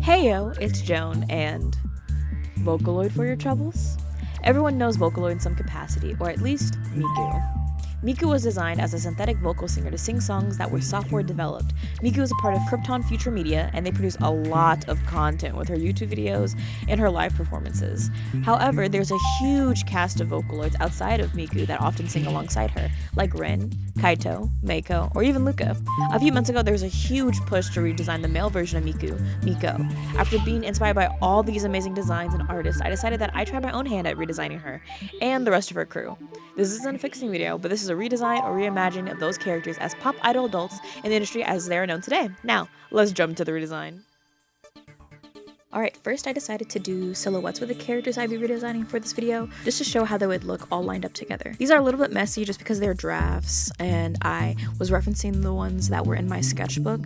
Heyo, it's Joan, and Vocaloid for your troubles? Everyone knows Vocaloid in some capacity, or at least MIKU. MIKU was designed as a synthetic vocal singer to sing songs that were software developed. MIKU is a part of Krypton Future Media, and they produce a lot of content with her YouTube videos and her live performances. However, there's a huge cast of Vocaloids outside of MIKU that often sing alongside her, like Rin, Kaito, Meiko, or even Luca. A few months ago, there was a huge push to redesign the male version of MIKU, Miko. After being inspired by all these amazing designs and artists, I decided that I'd try my own hand at redesigning her and the rest of her crew. This isn't a fixing video, but this is a redesign or reimagining of those characters as pop idol adults in the industry as they are known today. Now, let's jump to the redesign. Alright, first I decided to do silhouettes with the characters I'd be redesigning for this video, just to show how they would look all lined up together. These are a little bit messy just because they're drafts, and I was referencing the ones that were in my sketchbook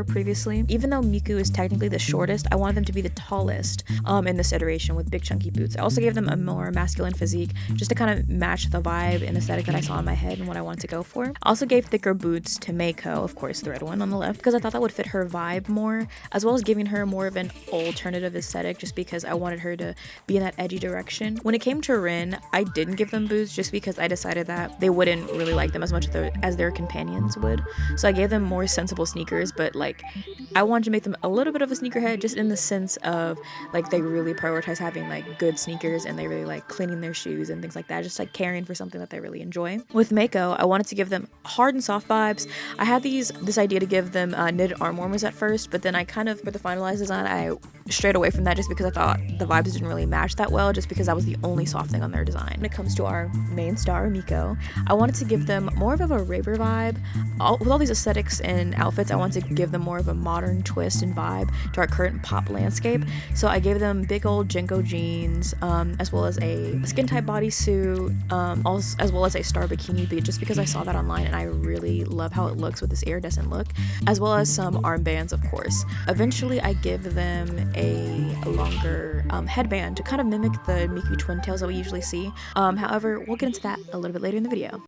previously. Even though MIKU is technically the shortest, I wanted them to be the tallest in this iteration with big chunky boots. I also gave them a more masculine physique just to kind of match the vibe and aesthetic that I saw in my head and what I wanted to go for. I also gave thicker boots to Meiko, of course the red one on the left, because I thought that would fit her vibe more, as well as giving her more of an alternative aesthetic just because I wanted her to be in that edgy direction. When it came to Rin, I didn't give them boots just because I decided that they wouldn't really like them as much as their companions would. So I gave them more sensible sneakers, but like I wanted to make them a little bit of a sneakerhead just in the sense of like they really prioritize having like good sneakers and they really like cleaning their shoes and things like that, just like caring for something that they really enjoy. With Meiko, I wanted to give them hard and soft vibes. I had this idea to give them knitted arm warmers at first, but then I kind of, for the finalized design, I strayed away from that just because I thought the vibes didn't really match that well, just because that was the only soft thing on their design. When it comes to our main star, Miko, I wanted to give them more of a raver vibe. With all these aesthetics and outfits, I wanted to give them more of a modern twist and vibe to our current pop landscape. So I gave them big old Jenko jeans, as well as a skin tight bodysuit, as well as a star bikini beat, just because I saw that online and I really love how it looks with this iridescent look, as well as some armbands, of course. Eventually, I give them a longer headband to kind of mimic the MIKU twin tails that we usually see. However, we'll get into that a little bit later in the video.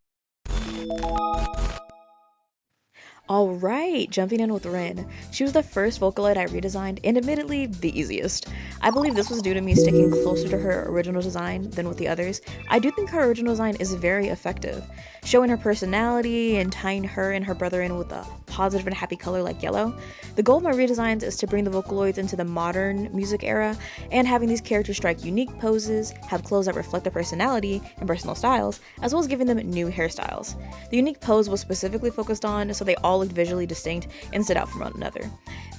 Alright, jumping in with Rin. She was the first Vocaloid I redesigned, and admittedly, the easiest. I believe this was due to me sticking closer to her original design than with the others. I do think her original design is very effective, showing her personality and tying her and her brother in with a positive and happy color like yellow. The goal of my redesigns is to bring the Vocaloids into the modern music era, and having these characters strike unique poses, have clothes that reflect their personality and personal styles, as well as giving them new hairstyles. The unique pose was specifically focused on so they all looked visually distinct and stood out from one another.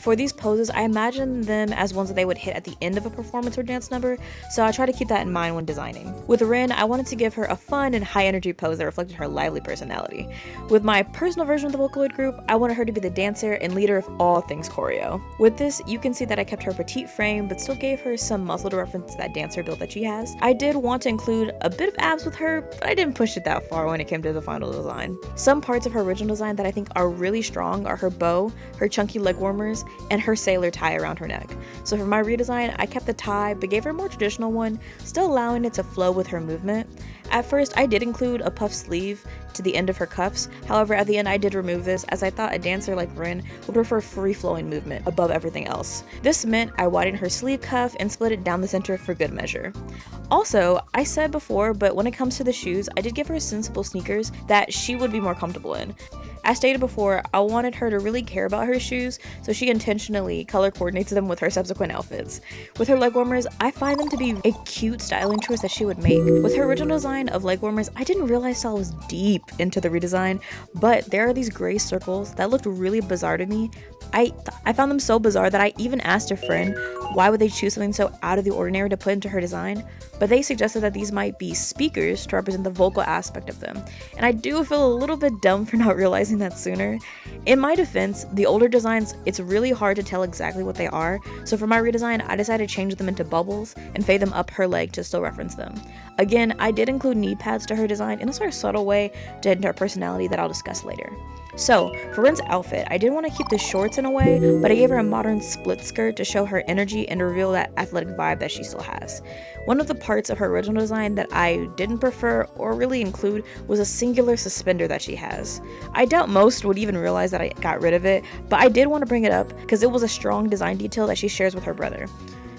For these poses, I imagined them as ones that they would hit at the end of a performance or dance number, so I try to keep that in mind when designing. With Rin, I wanted to give her a fun and high energy pose that reflected her lively personality. With my personal version of the Vocaloid group, I wanted her to be the dancer and leader of all things choreo. With this, you can see that I kept her petite frame, but still gave her some muscle to reference that dancer build that she has. I did want to include a bit of abs with her, but I didn't push it that far when it came to the final design. Some parts of her original design that I think are really strong are her bow, her chunky leg warmers, and her sailor tie around her neck. So for my redesign, I kept the tie, but gave her a more traditional one, still allowing it to flow with her movement. At first, I did include a puff sleeve to the end of her cuffs. However, at the end, I did remove this as I thought a dancer like Rin would prefer free-flowing movement above everything else. This meant I widened her sleeve cuff and split it down the center for good measure. Also, I said before, but when it comes to the shoes, I did give her sensible sneakers that she would be more comfortable in. As stated before, I wanted her to really care about her shoes, so she intentionally color coordinates them with her subsequent outfits. With her leg warmers, I find them to be a cute styling choice that she would make. With her original design of leg warmers, I didn't realize I was deep into the redesign, but there are these gray circles that looked really bizarre to me. I found them so bizarre that I even asked a friend why would they choose something so out of the ordinary to put into her design, but they suggested that these might be speakers to represent the vocal aspect of them, and I do feel a little bit dumb for not realizing that sooner. In my defense, the older designs, it's really hard to tell exactly what they are, so for my redesign, I decided to change them into bubbles and fade them up her leg to still reference them. Again, I did include knee pads to her design in a sort of subtle way to hint her personality that I'll discuss later. So, for Ren's outfit, I did want to keep the shorts in a way, but I gave her a modern split skirt to show her energy and reveal that athletic vibe that she still has. One of the parts of her original design that I didn't prefer or really include was a singular suspender that she has. I doubt most would even realize that I got rid of it, but I did want to bring it up because it was a strong design detail that she shares with her brother.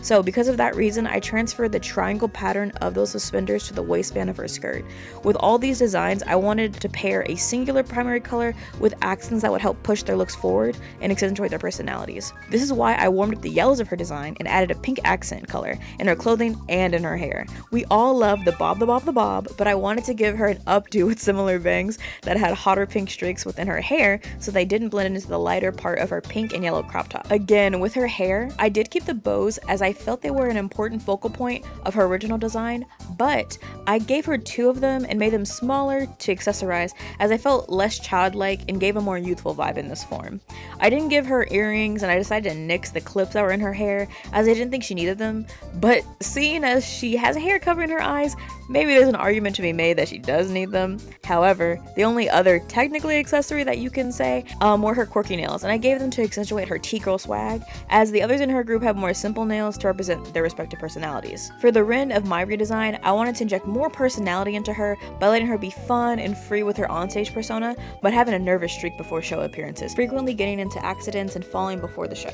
So because of that reason, I transferred the triangle pattern of those suspenders to the waistband of her skirt. With all these designs, I wanted to pair a singular primary color with accents that would help push their looks forward and accentuate their personalities. This is why I warmed up the yellows of her design and added a pink accent color in her clothing and in her hair. We all love the bob, but I wanted to give her an updo with similar bangs that had hotter pink streaks within her hair so they didn't blend into the lighter part of her pink and yellow crop top. Again, with her hair, I did keep the bows as I felt they were an important focal point of her original design, but I gave her 2 of them and made them smaller to accessorize as I felt less childlike and gave a more youthful vibe in this form. I didn't give her earrings and I decided to nix the clips that were in her hair as I didn't think she needed them, but seeing as she has hair covering her eyes, maybe there's an argument to be made that she does need them. However, the only other technically accessory that you can say were her quirky nails, and I gave them to accentuate her T-girl swag, as the others in her group have more simple nails to represent their respective personalities. For the Ren of my redesign, I wanted to inject more personality into her by letting her be fun and free with her onstage persona, but having a nervous streak before show appearances, frequently getting into accidents and falling before the show,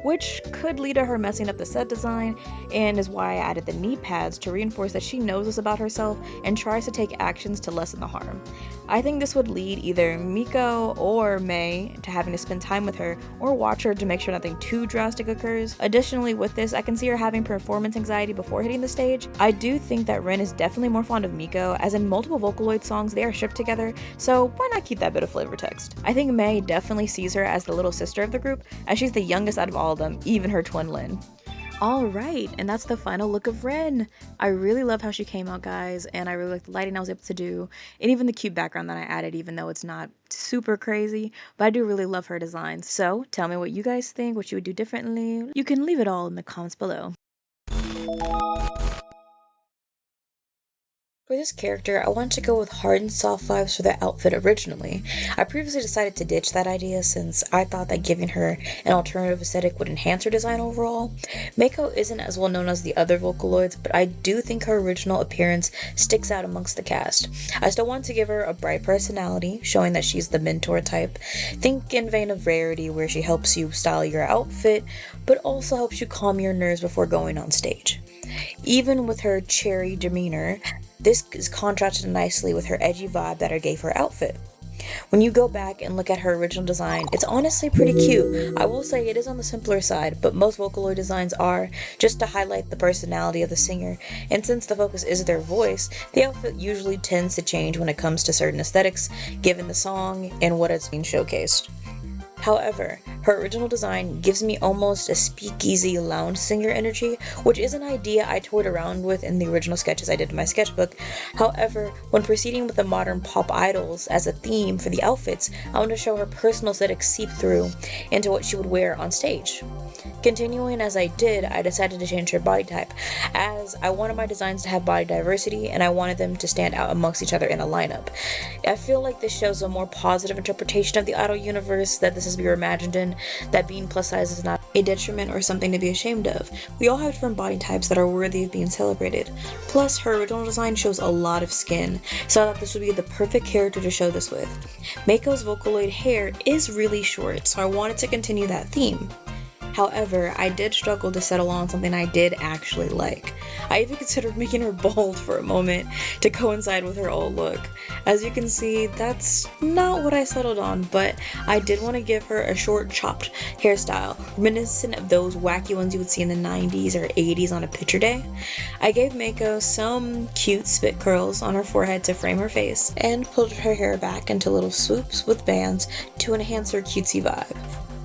which could lead to her messing up the set design, and is why I added the knee pads to reinforce that she knows this about herself and tries to take actions to lessen the harm. I think this would lead either MIKU or May to having to spend time with her or watch her to make sure nothing too drastic occurs. Additionally, with this, I can see her having performance anxiety before hitting the stage. I do think that Ren is definitely more fond of MIKU, as in multiple Vocaloid songs they are shipped together, so why not keep that bit of flavor text? I think May definitely sees her as the little sister of the group, as she's the youngest out of all of them, even her twin Lin. Alright, and that's the final look of Ren. I really love how she came out, guys, and I really like the lighting I was able to do, and even the cute background that I added, even though it's not super crazy, but I do really love her design. So tell me what you guys think, what you would do differently. You can leave it all in the comments below. For this character, I wanted to go with hard and soft vibes for the outfit originally. I previously decided to ditch that idea since I thought that giving her an alternative aesthetic would enhance her design overall. MIKU isn't as well known as the other Vocaloids, but I do think her original appearance sticks out amongst the cast. I still want to give her a bright personality, showing that she's the mentor type. Think in vein of Rarity, where she helps you style your outfit, but also helps you calm your nerves before going on stage. Even with her cherry demeanor, this is contrasted nicely with her edgy vibe that I gave her outfit. When you go back and look at her original design, it's honestly pretty cute. I will say it is on the simpler side, but most Vocaloid designs are, just to highlight the personality of the singer, and since the focus is their voice, the outfit usually tends to change when it comes to certain aesthetics, given the song and what it's being showcased. However, her original design gives me almost a speakeasy lounge singer energy, which is an idea I toyed around with in the original sketches I did in my sketchbook. However, when proceeding with the modern pop idols as a theme for the outfits, I want to show her personal aesthetic seep through into what she would wear on stage. Continuing as I did, I decided to change her body type, as I wanted my designs to have body diversity and I wanted them to stand out amongst each other in a lineup. I feel like this shows a more positive interpretation of the idol universe that this is reimagined in, that being plus size is not a detriment or something to be ashamed of. We all have different body types that are worthy of being celebrated. Plus, her original design shows a lot of skin, so I thought this would be the perfect character to show this with. MIKU's Vocaloid hair is really short, so I wanted to continue that theme. However, I did struggle to settle on something I did actually like. I even considered making her bald for a moment to coincide with her old look. As you can see, that's not what I settled on, but I did want to give her a short chopped hairstyle, reminiscent of those wacky ones you would see in the 90s or 80s on a picture day. I gave MIKU some cute spit curls on her forehead to frame her face, and pulled her hair back into little swoops with bands to enhance her cutesy vibe.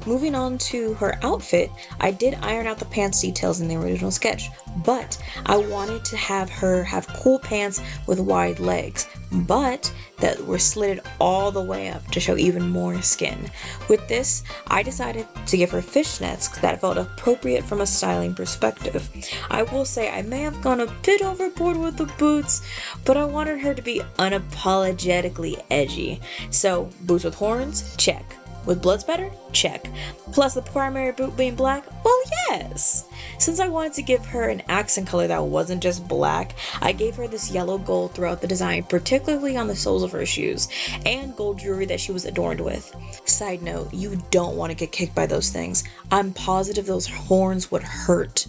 Moving on to her outfit, I did iron out the pants details in the original sketch, but I wanted to have her have cool pants with wide legs, but that were slitted all the way up to show even more skin. With this, I decided to give her fishnets that felt appropriate from a styling perspective. I will say I may have gone a bit overboard with the boots, but I wanted her to be unapologetically edgy. So, boots with horns? Check. With blood spatter? Check. Plus the primary boot being black? Well, yes! Since I wanted to give her an accent color that wasn't just black, I gave her this yellow gold throughout the design, particularly on the soles of her shoes, and gold jewelry that she was adorned with. Side note, you don't want to get kicked by those things. I'm positive those horns would hurt.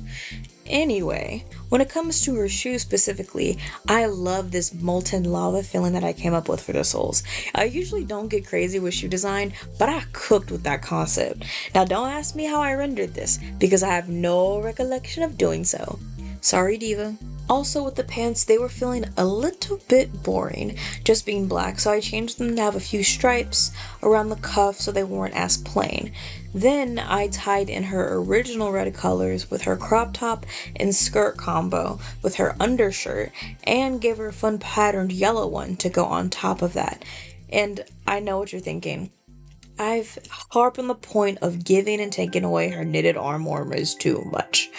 Anyway, when it comes to her shoes specifically, I love this molten lava feeling that I came up with for the soles. I usually don't get crazy with shoe design, but I cooked with that concept. Now don't ask me how I rendered this, because I have no recollection of doing so. Sorry, Diva. Also with the pants, they were feeling a little bit boring, just being black, so I changed them to have a few stripes around the cuff so they weren't as plain. Then I tied in her original red colors with her crop top and skirt combo with her undershirt, and gave her a fun patterned yellow one to go on top of that. And I know what you're thinking. I've harped on the point of giving and taking away her knitted arm warmers too much.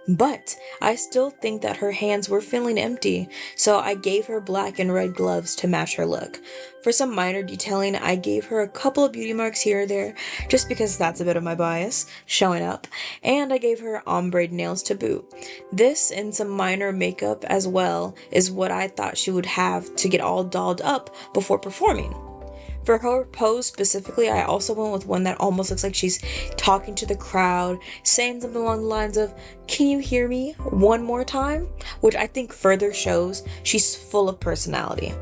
But I still think that her hands were feeling empty, so I gave her black and red gloves to match her look. For some minor detailing, I gave her a couple of beauty marks here or there, just because that's a bit of my bias, showing up, and I gave her ombre nails to boot. This and some minor makeup as well is what I thought she would have to get all dolled up before performing. For her pose specifically, I also went with one that almost looks like she's talking to the crowd, saying something along the lines of, "Can you hear me one more time?" Which I think further shows she's full of personality.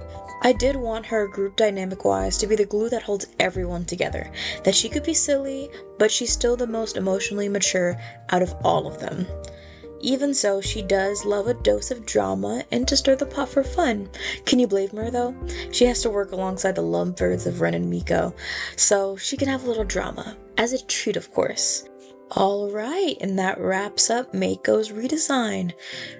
I did want her group dynamic wise to be the glue that holds everyone together, that she could be silly, but she's still the most emotionally mature out of all of them. Even so, she does love a dose of drama and to stir the pot for fun. Can you blame her though? She has to work alongside the lovebirds of Ren and Miko, so she can have a little drama. As a treat, of course. Alright, and that wraps up Maiko's redesign.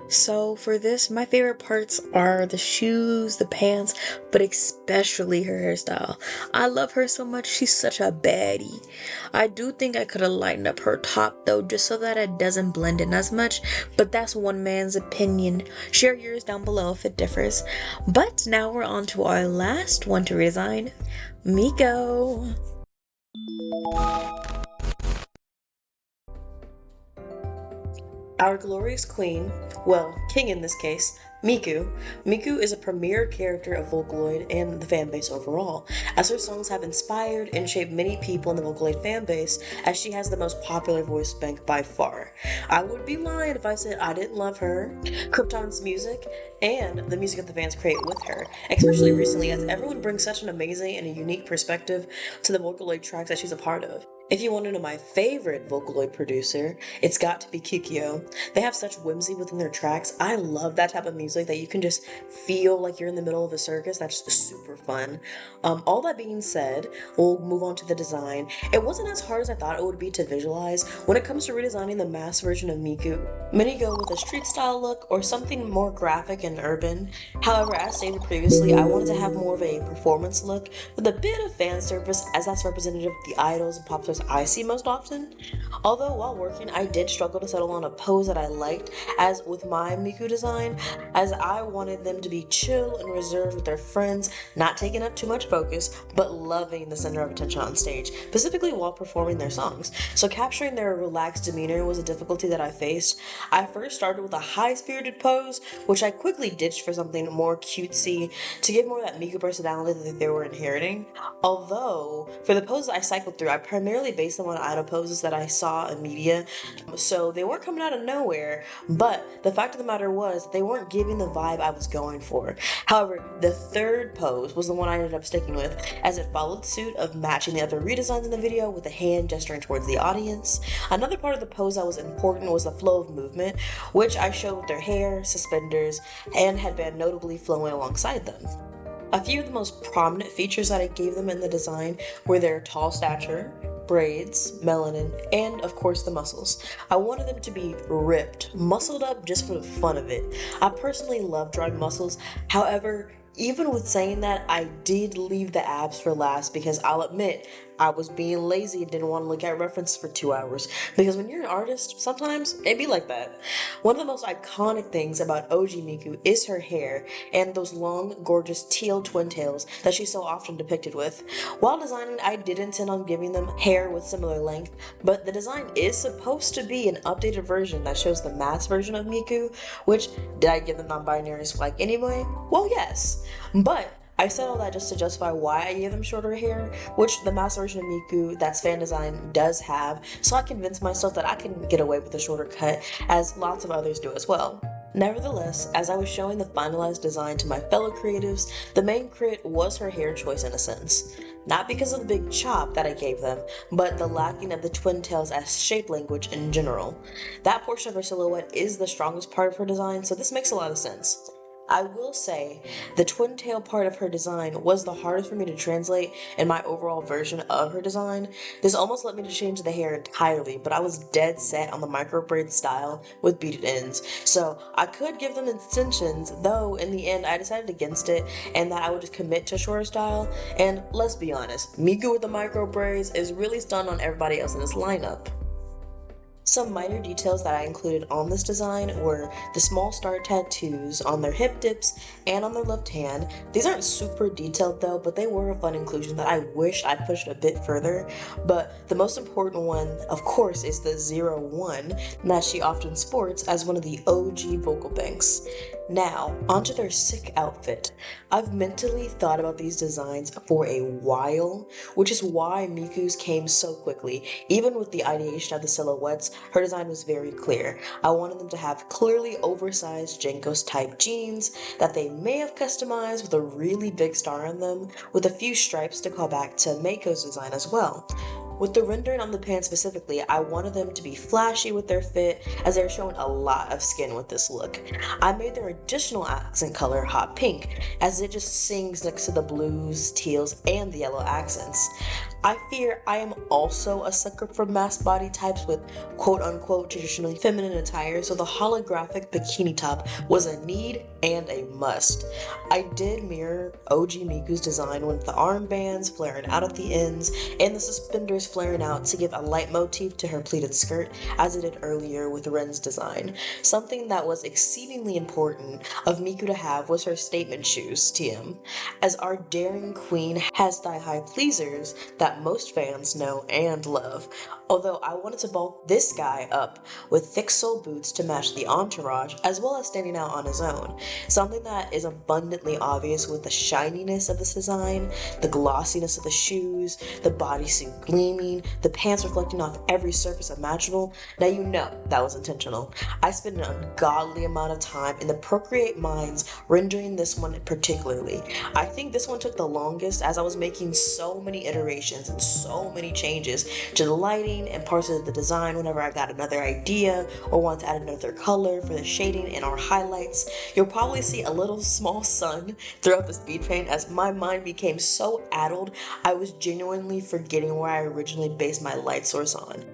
So for this, my favorite parts are the shoes, the pants, but especially her hairstyle. I love her so much, she's such a baddie. I do think I could have lightened up her top though, just so that it doesn't blend in as much, but that's one man's opinion. Share yours down below if it differs. But now we're on to our last one to redesign, Miko. Our glorious queen, well, king in this case, Miku. Miku is a premier character of Vocaloid and the fanbase overall, as her songs have inspired and shaped many people in the Vocaloid fanbase, as she has the most popular voice bank by far. I would be lying if I said I didn't love her, Krypton's music, and the music that the fans create with her, especially recently, as everyone brings such an amazing and a unique perspective to the Vocaloid tracks that she's a part of. If you want to know my favorite Vocaloid producer, it's got to be Kikyo. They have such whimsy within their tracks. I love that type of music that you can just feel like you're in the middle of a circus. That's super fun. All that being said, we'll move on to the design. It wasn't as hard as I thought it would be to visualize. When it comes to redesigning the mass version of Miku, many go with a street style look or something more graphic and urban. However, as stated previously, I wanted to have more of a performance look with a bit of fan service, as that's representative of the idols and pop stars I see most often. Although while working, I did struggle to settle on a pose that I liked, as with my Miku design, as I wanted them to be chill and reserved with their friends, not taking up too much focus, but loving the center of attention on stage, specifically while performing their songs. So capturing their relaxed demeanor was a difficulty that I faced. I first started with a high-spirited pose, which I quickly ditched for something more cutesy to give more of that Miku personality that they were inheriting. Although, for the poses I cycled through, I primarily based them on idol poses that I saw in media, so they weren't coming out of nowhere, but the fact of the matter was they weren't giving the vibe I was going for. However, the third pose was the one I ended up sticking with, as it followed suit of matching the other redesigns in the video with a hand gesturing towards the audience. Another part of the pose that was important was the flow of movement, which I showed with their hair, suspenders, and headband notably flowing alongside them. A few of the most prominent features that I gave them in the design were their tall stature, braids, melanin, and of course the muscles. I wanted them to be ripped, muscled up just for the fun of it. I personally love drawing muscles, however, even with saying that, I did leave the abs for last because I'll admit I was being lazy and didn't want to look at references for 2 hours. Because when you're an artist, sometimes it be like that. One of the most iconic things about OG Miku is her hair and those long, gorgeous teal twin tails that she's so often depicted with. While designing, I did intend on giving them hair with similar length, but the design is supposed to be an updated version that shows the mass version of Miku, which, did I give them non-binaries like anyway? Well, yes. But I said all that just to justify why I gave them shorter hair, which the mass version of Miku that's fan design does have, so I convinced myself that I can get away with a shorter cut, as lots of others do as well. Nevertheless, as I was showing the finalized design to my fellow creatives, the main crit was her hair choice in a sense. Not because of the big chop that I gave them, but the lacking of the twin tails as shape language in general. That portion of her silhouette is the strongest part of her design, so this makes a lot of sense. I will say, the twin tail part of her design was the hardest for me to translate in my overall version of her design. This almost led me to change the hair entirely, but I was dead set on the micro braid style with beaded ends. So I could give them extensions, though in the end I decided against it and that I would just commit to shorter style. And let's be honest, Miku with the micro braids is really stunned on everybody else in this lineup. Some minor details that I included on this design were the small star tattoos on their hip dips and on their left hand. These aren't super detailed though, but they were a fun inclusion that I wish I pushed a bit further. But the most important one, of course, is the 01 that she often sports as one of the OG vocal banks. Now, onto their sick outfit. I've mentally thought about these designs for a while, which is why Miku's came so quickly. Even with the ideation of the silhouettes, her design was very clear. I wanted them to have clearly oversized Jenkos type jeans that they may have customized with a really big star on them, with a few stripes to call back to Meiko's design as well. With the rendering on the pants specifically, I wanted them to be flashy with their fit, as they're showing a lot of skin with this look. I made their additional accent color hot pink, as it just sings next to the blues, teals, and the yellow accents. I fear I am also a sucker for mass body types with quote-unquote traditionally feminine attire, so the holographic bikini top was a need and a must. I did mirror OG Miku's design with the armbands flaring out at the ends and the suspenders flaring out to give a light motif to her pleated skirt, as I did earlier with Ren's design. Something that was exceedingly important of Miku to have was her statement shoes, TM, as our daring queen has thigh-high pleasers that most fans know and love. Although I wanted to bulk this guy up with thick sole boots to match the entourage, as well as standing out on his own. Something that is abundantly obvious with the shininess of this design, the glossiness of the shoes, the bodysuit gleaming, the pants reflecting off every surface imaginable. Now you know that was intentional. I spent an ungodly amount of time in the Procreate Minds rendering this one particularly. I think this one took the longest, as I was making so many iterations and so many changes to the lighting and parts of the design whenever I got another idea or want to add another color for the shading and our highlights. You'll probably see a little small sun throughout the speed paint, as my mind became so addled I was genuinely forgetting where I originally based my light source on.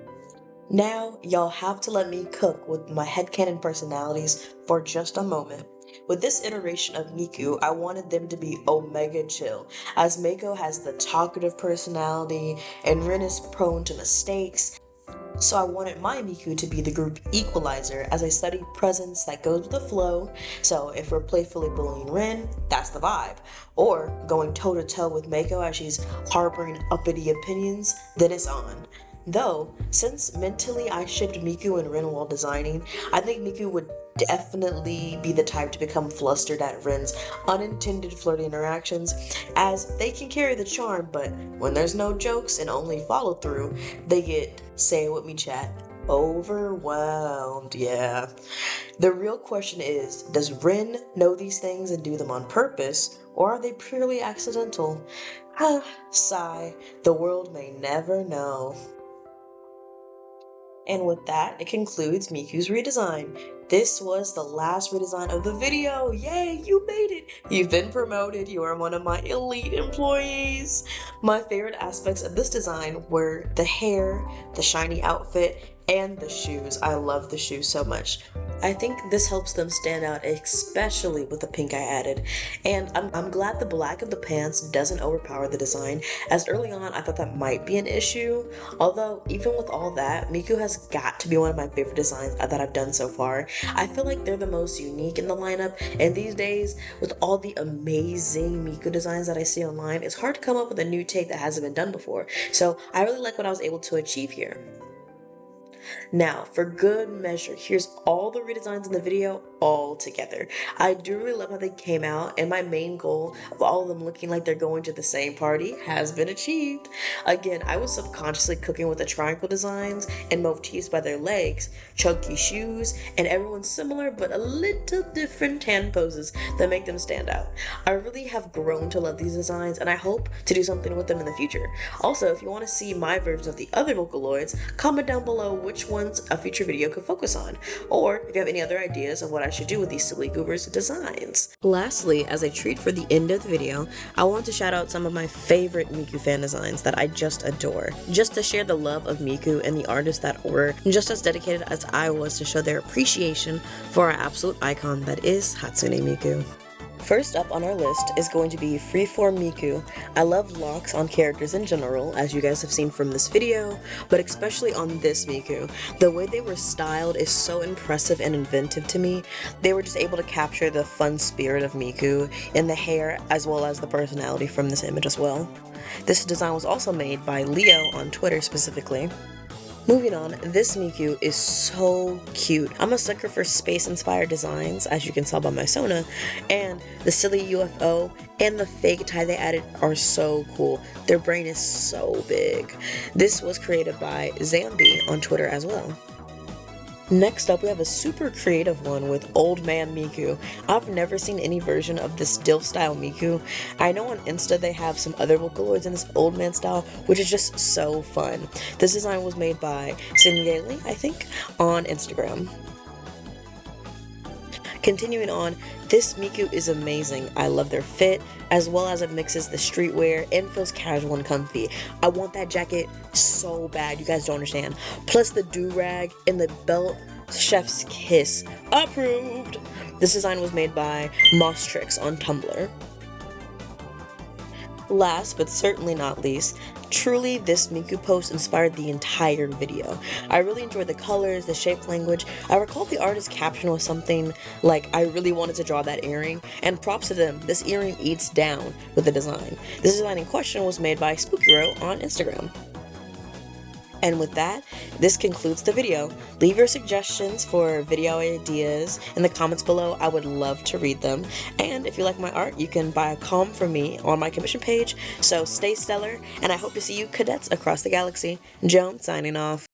Now, y'all have to let me cook with my headcanon personalities for just a moment. With this iteration of Miku, I wanted them to be omega chill, as Meiko has the talkative personality and Rin is prone to mistakes. So I wanted my Miku to be the group equalizer, as I studied presence that goes with the flow. So if we're playfully bullying Rin, that's the vibe. Or going toe to toe with Meiko as she's harboring uppity opinions, then it's on. Though, since mentally I shipped Miku and Rin while designing, I think Miku would definitely be the type to become flustered at Rin's unintended flirty interactions, as they can carry the charm, but when there's no jokes and only follow through, they get, say it with me chat, overwhelmed, yeah. The real question is, does Rin know these things and do them on purpose, or are they purely accidental? Sigh, the world may never know. And with that, it concludes Miku's redesign. This was the last redesign of the video. Yay, you made it! You've been promoted. You are one of my elite employees. My favorite aspects of this design were the hair, the shiny outfit, and the shoes. I love the shoes so much. I think this helps them stand out, especially with the pink I added. And I'm glad the black of the pants doesn't overpower the design, as early on I thought that might be an issue. Although, even with all that, Miku has got to be one of my favorite designs that I've done so far. I feel like they're the most unique in the lineup, and these days, with all the amazing Miku designs that I see online, it's hard to come up with a new take that hasn't been done before. So I really like what I was able to achieve here. Now, for good measure, here's all the redesigns in the video all together. I do really love how they came out, and my main goal of all of them looking like they're going to the same party has been achieved. Again, I was subconsciously cooking with the triangle designs and motifs by their legs, chunky shoes, and everyone's similar but a little different hand poses that make them stand out. I really have grown to love these designs, and I hope to do something with them in the future. Also, if you want to see my versions of the other Vocaloids, comment down below which ones a future video could focus on, or if you have any other ideas of what I should do with these silly goobers designs. Lastly, as a treat for the end of the video, I want to shout out some of my favorite Miku fan designs that I just adore, just to share the love of Miku and the artists that were just as dedicated as I was to show their appreciation for our absolute icon that is Hatsune Miku. First up on our list is going to be Freeform Miku. I love locks on characters in general, as you guys have seen from this video, but especially on this Miku. The way they were styled is so impressive and inventive to me. They were just able to capture the fun spirit of Miku in the hair as well as the personality from this image as well. This design was also made by Leo on Twitter specifically. Moving on, this Miku is so cute. I'm a sucker for space-inspired designs, as you can tell by my Sona, and the silly UFO and the fake tie they added are so cool. Their brain is so big. This was created by Zambi on Twitter as well. Next up, we have a super creative one with Old Man Miku. I've never seen any version of this DILF style Miku. I know on Insta they have some other Vocaloids in this old man style, which is just so fun. This design was made by Singeli, I think, on Instagram. Continuing on, this Miku is amazing. I love their fit, as well as it mixes the streetwear and feels casual and comfy. I want that jacket so bad, you guys don't understand. Plus the do-rag and the belt, chef's kiss. Approved! This design was made by Moss Tricks on Tumblr. Last, but certainly not least, truly this Miku post inspired the entire video. I really enjoyed the colors, the shape language. I recall the artist's caption was something like, "I really wanted to draw that earring," and props to them, this earring eats down with the design. This design in question was made by Spookiro on Instagram. And with that, this concludes the video. Leave your suggestions for video ideas in the comments below. I would love to read them. And if you like my art, you can buy a calm from me on my commission page. So stay stellar, and I hope to see you cadets across the galaxy. Joan signing off.